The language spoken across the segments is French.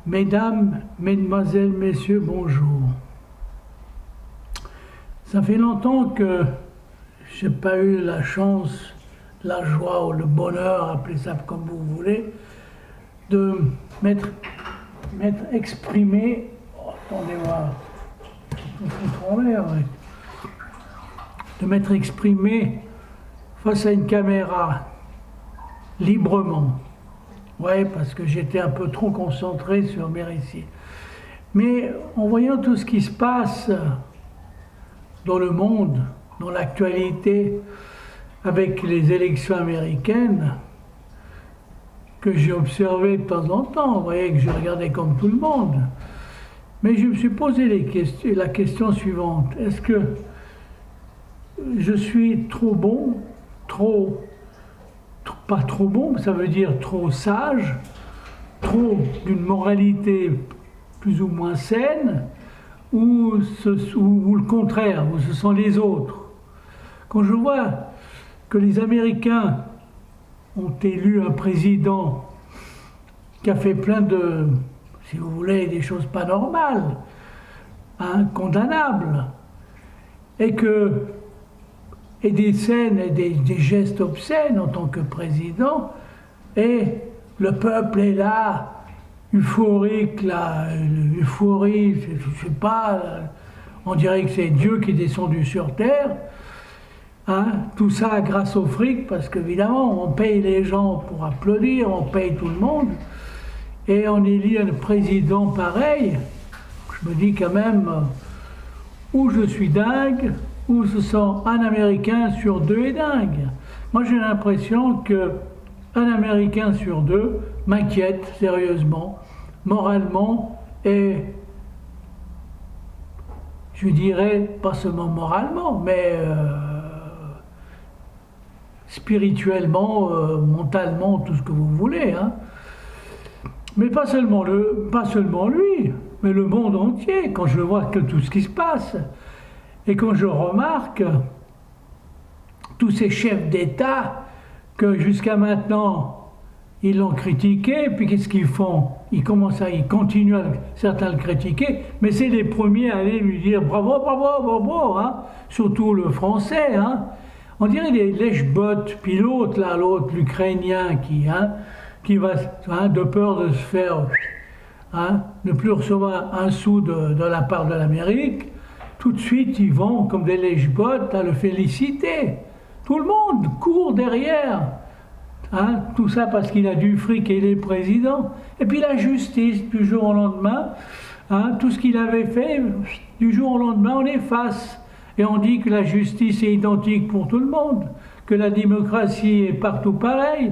Mesdames, Mesdemoiselles, Messieurs, bonjour. Ça fait longtemps que j'ai pas eu la chance, la joie ou le bonheur, appelez ça comme vous voulez, de m'être exprimé, oh, attendez-moi, je me fous en l'air, ouais. De m'être exprimé face à une caméra, librement. Ouais, parce que j'étais un peu trop concentré sur mes récits. Mais en voyant tout ce qui se passe dans le monde, dans l'actualité, avec les élections américaines, que j'ai observé de temps en temps, vous voyez que je regardais comme tout le monde, mais je me suis posé la question suivante. Est-ce que je suis trop bon, pas trop bon, ça veut dire trop sage, trop d'une moralité plus ou moins saine, ou le contraire, où ce sont les autres. Quand je vois que les Américains ont élu un président qui a fait plein de, si vous voulez, des choses pas normales, condamnables, et des scènes et des gestes obscènes en tant que président, et le peuple est là, euphorique, là, euphorie, je sais pas, on dirait que c'est Dieu qui est descendu sur terre, tout ça grâce au fric, parce qu'évidemment, on paye les gens pour applaudir, on paye tout le monde, et on élit un président pareil, je me dis quand même, ou je suis dingue, où ce sont un Américain sur deux est dingue. Moi, j'ai l'impression qu'un Américain sur deux m'inquiète sérieusement, moralement, et je dirais pas seulement moralement, mais spirituellement, mentalement, tout ce que vous voulez. Mais pas seulement lui, mais le monde entier, quand je vois que tout ce qui se passe. Et quand je remarque tous ces chefs d'État que jusqu'à maintenant, ils l'ont critiqué, puis qu'est-ce qu'ils font? Ils continuent à certains le critiquer, mais c'est les premiers à aller lui dire bravo, bravo, bravo, surtout le français. On dirait des lèche-bottes, puis l'autre, l'Ukrainien qui va, de peur de se faire, ne plus recevoir un sou de la part de l'Amérique, tout de suite, ils vont, comme des lèche-bottes, à le féliciter. Tout le monde court derrière. Tout ça parce qu'il a du fric et il est président. Et puis la justice, du jour au lendemain, tout ce qu'il avait fait, du jour au lendemain, on efface. Et on dit que la justice est identique pour tout le monde, que la démocratie est partout pareille.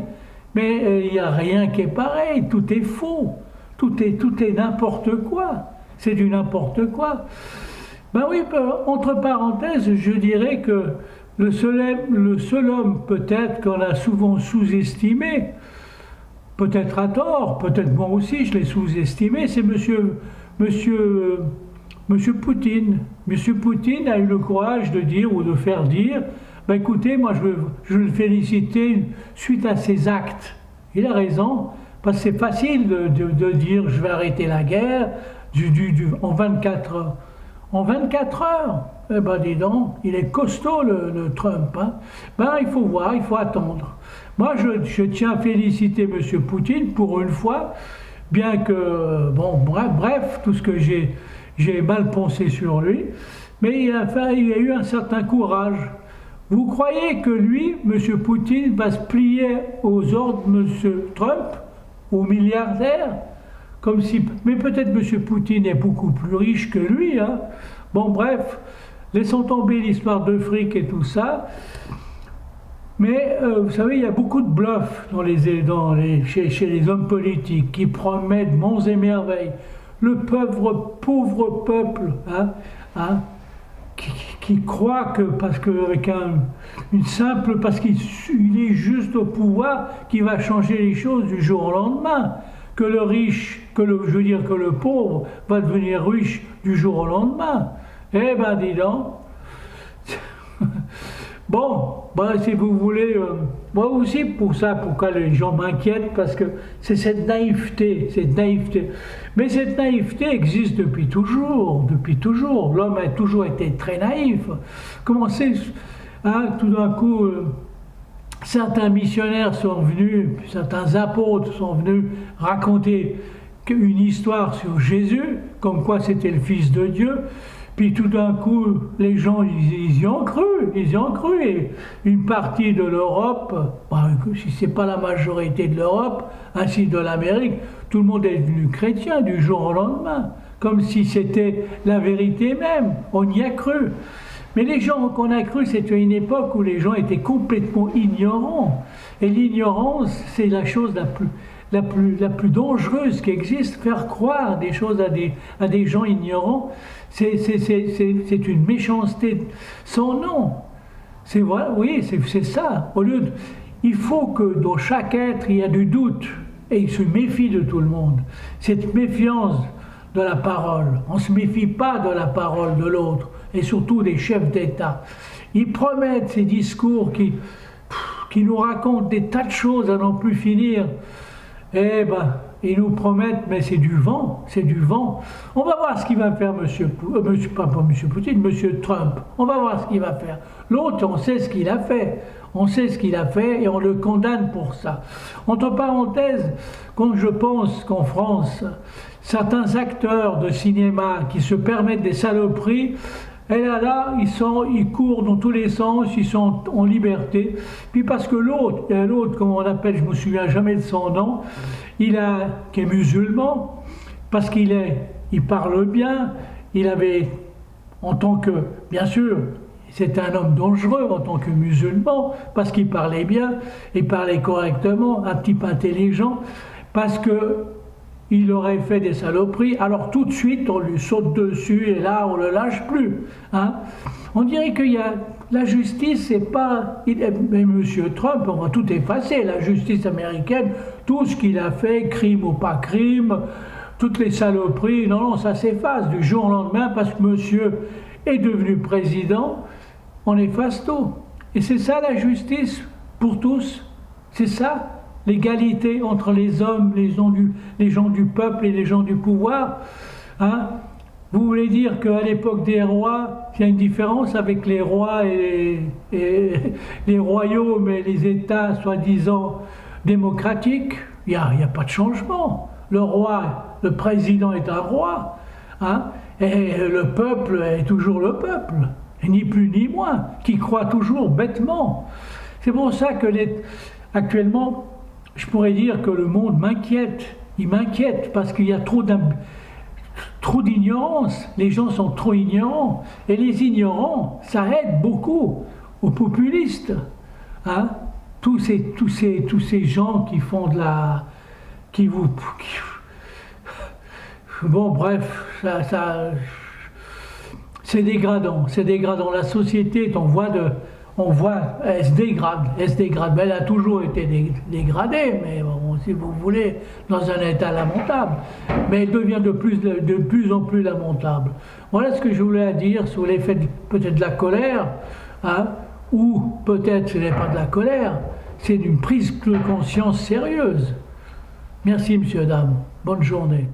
Mais il n'y a rien qui est pareil, tout est faux. Tout est n'importe quoi. C'est du n'importe quoi. Ben oui, entre parenthèses, je dirais que le seul homme peut-être qu'on a souvent sous-estimé, peut-être à tort, peut-être moi aussi je l'ai sous-estimé, c'est monsieur Poutine. Monsieur Poutine a eu le courage de dire ou de faire dire, ben écoutez, moi je veux le féliciter suite à ses actes. Il a raison, parce que c'est facile de dire je vais arrêter la guerre en 24 heures. En 24 heures, eh ben dis donc, il est costaud le Trump. Il faut voir, il faut attendre. Moi, je tiens à féliciter M. Poutine pour une fois, bien que, bref, tout ce que j'ai mal pensé sur lui, mais il a eu un certain courage. Vous croyez que lui, M. Poutine, va se plier aux ordres de M. Trump, aux milliardaires? Mais peut-être M. Poutine est beaucoup plus riche que lui. Bon, bref, laissons tomber l'histoire de fric et tout ça. Mais vous savez, il y a beaucoup de bluffs chez les hommes politiques qui promettent monts et merveilles. Le pauvre peuple, qui croit que parce qu'avec parce qu'il est juste au pouvoir, qu'il va changer les choses du jour au lendemain. Que le riche, que le pauvre va devenir riche du jour au lendemain. Eh ben dis donc. Bon, bah, si vous voulez, moi aussi pour ça, pourquoi les gens m'inquiètent, parce que c'est cette naïveté, cette naïveté. Mais cette naïveté existe depuis toujours, depuis toujours. L'homme a toujours été très naïf. Comment c'est, hein, tout d'un coup, certains missionnaires sont venus, certains apôtres sont venus raconter une histoire sur Jésus, comme quoi c'était le Fils de Dieu. Puis tout d'un coup, les gens, ils y ont cru, ils y ont cru. Et une partie de l'Europe, bah, si ce n'est pas la majorité de l'Europe, ainsi de l'Amérique, tout le monde est devenu chrétien du jour au lendemain, comme si c'était la vérité même. On y a cru. Mais les gens qu'on a cru, c'était une époque où les gens étaient complètement ignorants. Et l'ignorance, c'est la chose la plus dangereuse qui existe. Faire croire des choses à des gens ignorants, c'est une méchanceté sans nom. C'est vrai, oui, c'est ça. Il faut que dans chaque être, il y a du doute et il se méfie de tout le monde. Cette méfiance de la parole, on ne se méfie pas de la parole de l'autre et surtout des chefs d'État. Ils promettent ces discours qui nous racontent des tas de choses à n'en plus finir. Eh ben, ils nous promettent, mais c'est du vent, c'est du vent. On va voir ce qu'il va faire monsieur Poutine, monsieur Trump. On va voir ce qu'il va faire. L'autre, on sait ce qu'il a fait. On sait ce qu'il a fait et on le condamne pour ça. Entre parenthèses, quand je pense qu'en France, certains acteurs de cinéma qui se permettent des saloperies, et là, ils courent dans tous les sens, ils sont en liberté. Puis parce que l'autre, comme on l'appelle, je ne me souviens jamais de son nom, qui est musulman, parce qu'il parle bien, il avait, en tant que, bien sûr, c'est un homme dangereux en tant que musulman, parce qu'il parlait bien, il parlait correctement, un type intelligent, parce que il aurait fait des saloperies, alors tout de suite on lui saute dessus et là on ne le lâche plus. Hein. On dirait qu'il y a la justice, c'est pas. Mais M. Trump, on va tout effacer, la justice américaine, tout ce qu'il a fait, crime ou pas crime, toutes les saloperies, non, ça s'efface du jour au lendemain parce que monsieur est devenu président, on efface tout. Et c'est ça la justice pour tous, c'est ça. L'égalité entre les hommes, les gens du peuple et les gens du pouvoir. Hein? Vous voulez dire qu'à l'époque des rois, il y a une différence avec les rois et les royaumes et les États soi-disant démocratiques? Il n'y a pas de changement. Le roi, le président est un roi. Hein? Et le peuple est toujours le peuple. Et ni plus ni moins, qui croit toujours bêtement. C'est pour ça que actuellement, je pourrais dire que le monde m'inquiète. Il m'inquiète parce qu'il y a trop d'ignorance. Les gens sont trop ignorants. Et les ignorants, ça aide beaucoup aux populistes. Hein? Tous ces gens qui font bon, bref, c'est dégradant. C'est dégradant. La société est en voie de... elle se dégrade, mais elle a toujours été dégradée, mais bon, si vous voulez, dans un état lamentable. Mais elle devient de plus en plus lamentable. Voilà ce que je voulais dire sur l'effet peut-être de la colère, hein, ou peut-être ce n'est pas de la colère, c'est d'une prise de conscience sérieuse. Merci, monsieur, dame. Bonne journée.